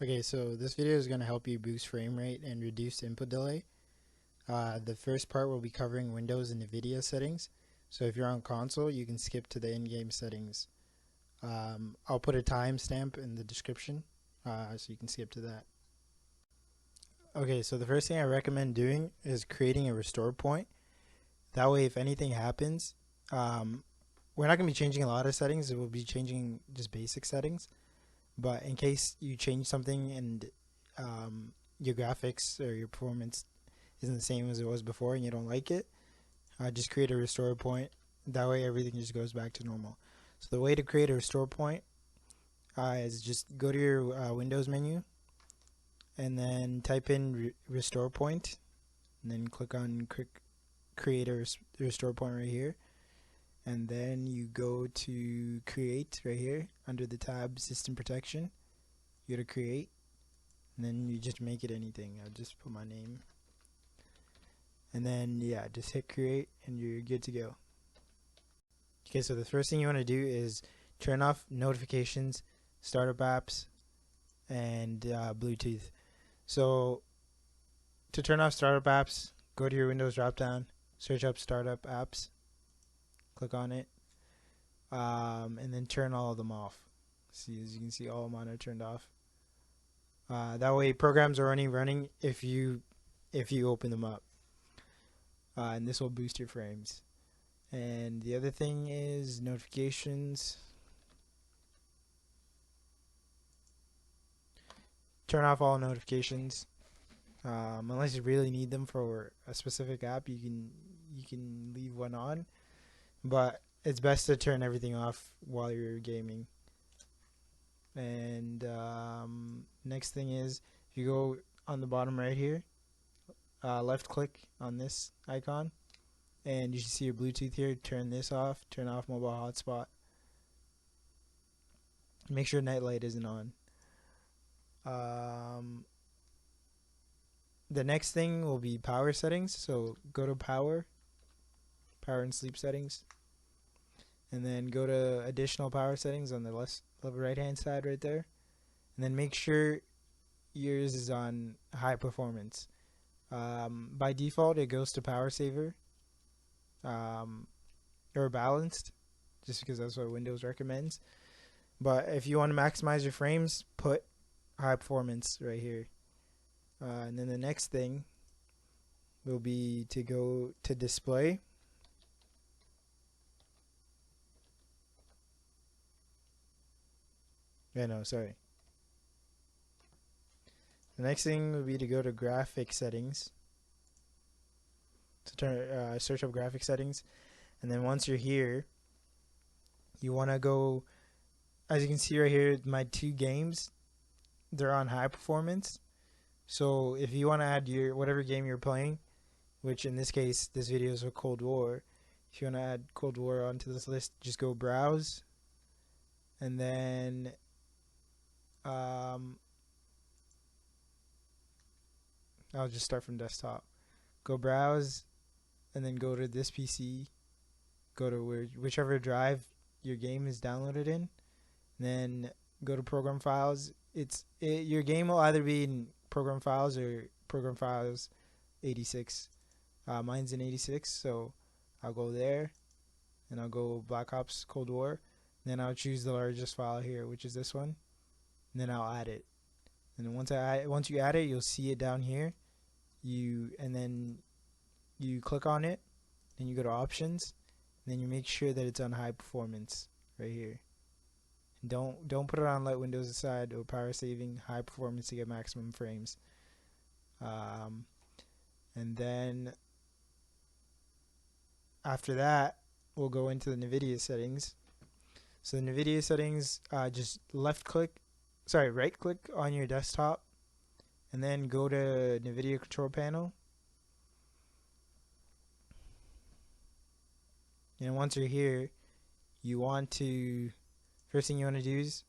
Okay, so this video is going to help you boost frame rate and reduce input delay. The first part will be covering Windows and NVIDIA settings. So if you're on console, you can skip to the in-game settings. I'll put a timestamp in the description so you can skip to that. Okay, so the first thing I recommend doing is creating a restore point. That way, if anything happens, we're not going to be changing a lot of settings. It will be changing just basic settings. But in case you change something and your graphics or your performance isn't the same as it was before and you don't like it, just create a restore point. That way everything just goes back to normal. So the way to create a restore point is just go to your Windows menu and then type in restore point, and then click on create a restore point right here. And then you go to create right here under the tab system protection. You go to create, and then you just make it anything. I'll just put my name, and then yeah, just hit create and you're good to go. Okay, so the first thing you want to do is turn off notifications, startup apps, and Bluetooth. So to turn off startup apps, go to your Windows dropdown, search up startup apps, click on it, and then turn all of them off. See, as you can see, all of mine are turned off. That way programs are only running if you open them up, and this will boost your frames. And the other thing is notifications. Turn off all notifications, unless you really need them for a specific app. You can leave one on, but it's best to turn everything off while you're gaming. And next thing is, if you go on the bottom right here, left click on this icon, and you should see your Bluetooth here. Turn this off. Turn off mobile hotspot. Make sure night light isn't on. The next thing will be power settings. So go to power and sleep settings, and then go to additional power settings on the left right hand side right there, and then make sure yours is on high performance. By default it goes to power saver or balanced, just because that's what Windows recommends. But if you want to maximize your frames, put high performance right here. And then the next thing will be to go to display. Yeah, no, sorry. The next thing would be to go to graphic settings. So search up graphic settings, and then once you're here, you want to go, as you can see right here, my two games, they're on high performance. So if you want to add your whatever game you're playing, which in this case this video is a Cold War, if you want to add Cold War onto this list, just go browse, and then I'll just start from desktop. Go browse, and then go to this PC. Go to whichever drive your game is downloaded in. And then go to program files. Your game will either be in program files or program files 86. Mine's in 86, so I'll go there, and I'll go Black Ops Cold War. Then I'll choose the largest file here, which is this one. And then I'll add it. And then once you add it, you'll see it down here. And then you click on it, then you go to options, and then you make sure that it's on high performance right here. And don't put it on light Windows aside or power saving. High performance to get maximum frames. And then after that, we'll go into the NVIDIA settings. So the NVIDIA settings, just right click on your desktop, and then go to NVIDIA control panel. And once you're here, first thing you want to do is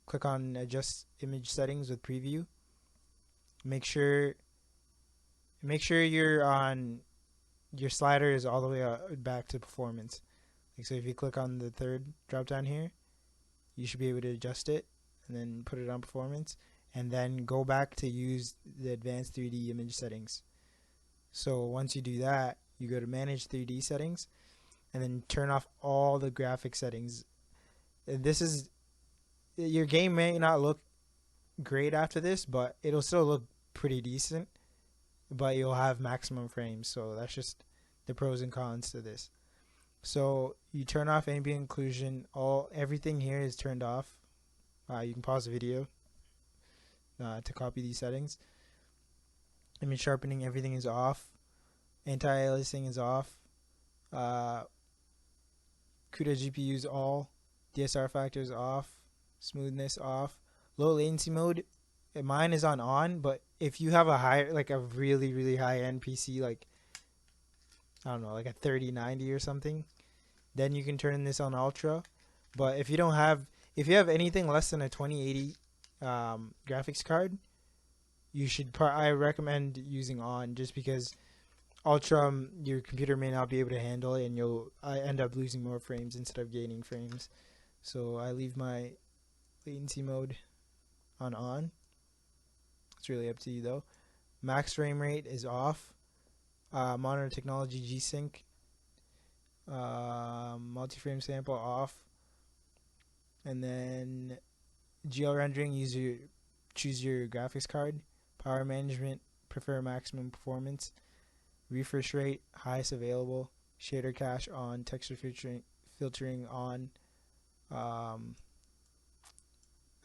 click on adjust image settings with preview. Make sure your slider is all the way back to performance. Like, so if you click on the third drop down here, you should be able to adjust it, and then put it on performance, and then go back to use the advanced 3D image settings. So once you do that, you go to manage 3D settings and then turn off all the graphic settings. This is, your game may not look great after this, but it'll still look pretty decent, but you'll have maximum frames. So that's just the pros and cons to this. So you turn off ambient occlusion. Everything here is turned off. You can pause the video to copy these settings. Image sharpening, everything is off. Anti-aliasing is off. CUDA GPU is all. DSR factor is off. Smoothness off. Low latency mode, mine is on, but if you have a really high end PC, like I don't know, like a 3090 or something, then you can turn this on ultra. But if you have anything less than a 2080 graphics card, I recommend using on, just because ultra, your computer may not be able to handle it, and you'll end up losing more frames instead of gaining frames. So I leave my latency mode on. It's really up to you though. Max frame rate is off. Monitor technology G-Sync. Multi-frame sample off. And then GL rendering, choose your graphics card. Power management, prefer maximum performance. Refresh rate, highest available. Shader cache on. Texture filtering on.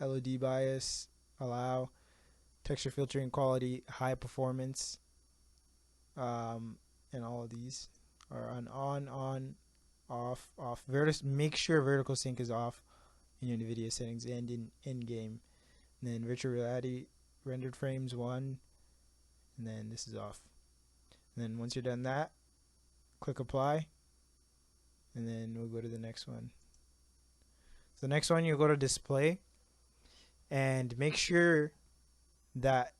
LOD bias, allow. Texture filtering quality, high performance. And all of these are on, off. Make sure vertical sync is off in your NVIDIA settings and in game. And then virtual reality, rendered frames 1, and then this is off. And then once you're done that, click apply, and then we'll go to the next one. So the next one, you'll go to display, and make sure that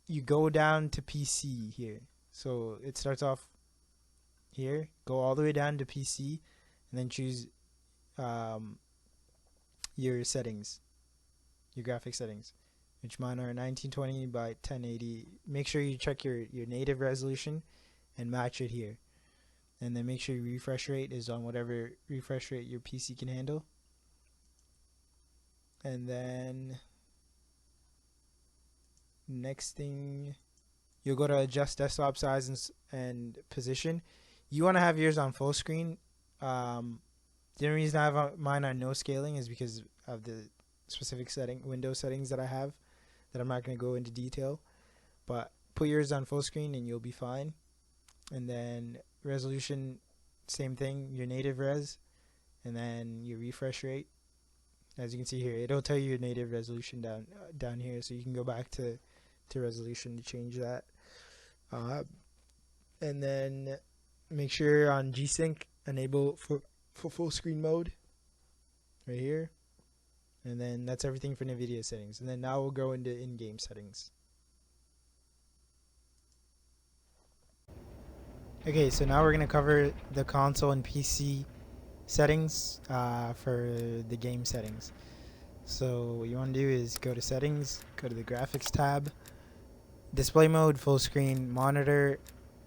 you go down to PC here. So it starts off here, go all the way down to PC, and then choose your settings, your graphic settings, which mine are 1920 by 1080. Make sure you check your native resolution and match it here. And then make sure your refresh rate is on whatever refresh rate your PC can handle. And then next thing, you'll go to adjust desktop size and position. You want to have yours on full screen. The only reason I have mine on no scaling is because of the specific window settings that I have, that I'm not going to go into detail. But put yours on full screen and you'll be fine. And then resolution, same thing, your native res, and then your refresh rate. As you can see here, it'll tell you your native resolution down here, so you can go back to resolution to change that. And then make sure on G-Sync enable for full screen mode right here. And then that's everything for NVIDIA settings. And then now we'll go into in-game settings. Okay, so now we're going to cover the console and PC settings for the game settings. So what you want to do is go to settings, go to the graphics tab, display mode, full screen, monitor.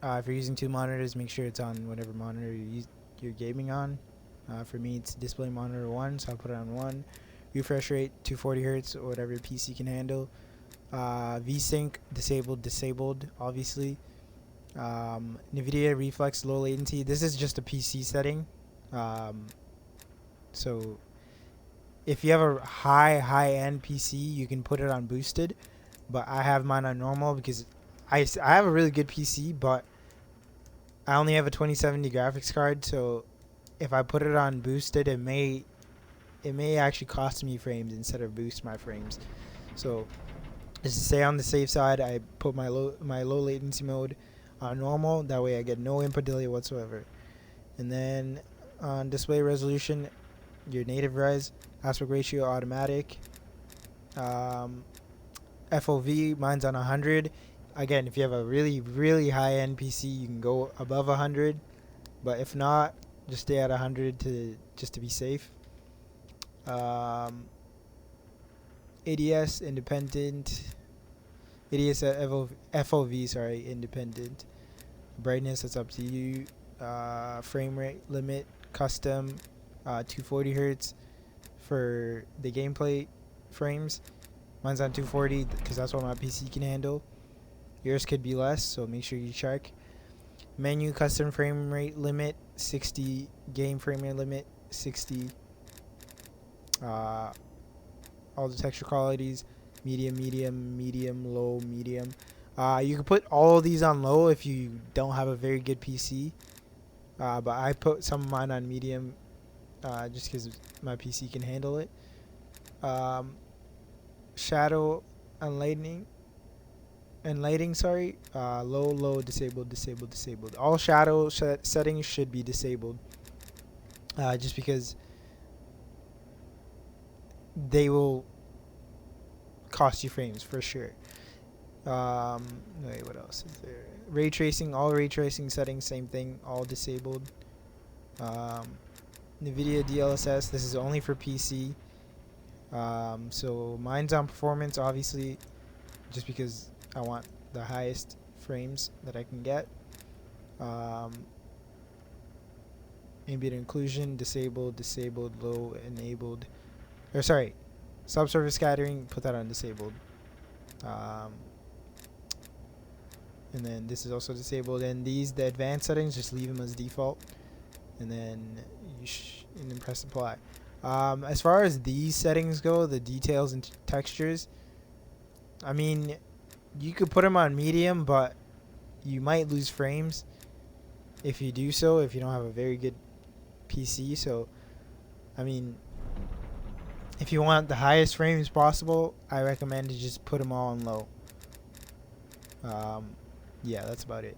If you're using two monitors, make sure it's on whatever monitor you're gaming on. For me, it's display monitor 1, so I'll put it on 1. Refresh rate 240 Hz or whatever your PC can handle. VSync disabled, obviously. NVIDIA Reflex low latency. This is just a PC setting. So if you have a high-end PC, you can put it on boosted. But I have mine on normal because I have a really good PC, but I only have a 2070 graphics card. So if I put it on boosted, it may actually cost me frames instead of boost my frames. So just to stay on the safe side, I put my low latency mode on normal. That way I get no input delay whatsoever. And then on display resolution, your native res, aspect ratio automatic. FOV, mine's on 100. Again, if you have a really high-end PC, you can go above 100. But if not, just stay at 100 just to be safe. ADS independent, ADS FOV, sorry, independent. Brightness, that's up to you. Frame rate limit, custom, 240 hertz for the gameplay frames. Mine's on 240 because that's what my PC can handle. Yours could be less, so make sure you check. Menu custom frame rate limit 60, game frame rate limit 60. All the texture qualities medium, medium, medium, low, medium. You can put all of these on low if you don't have a very good PC. But I put some of mine on medium just because my PC can handle it. Shadow and lighting, sorry, low, low, disabled, disabled, disabled. All shadow settings should be disabled, just because they will cost you frames for sure. Wait, what else is there? Ray tracing, all ray tracing settings, same thing, all disabled. NVIDIA DLSS, this is only for PC. So mine's on performance, obviously, just because I want the highest frames that I can get. Ambient inclusion, disabled, disabled, low, enabled. Or sorry, subsurface scattering, put that on disabled. And then this is also disabled. And these, the advanced settings, just leave them as default. And then and then press apply. As far as these settings go, the details and textures, I mean, you could put them on medium, but you might lose frames if you do so, if you don't have a very good PC. So, I mean, if you want the highest frames possible, I recommend to just put them all on low. Yeah, that's about it.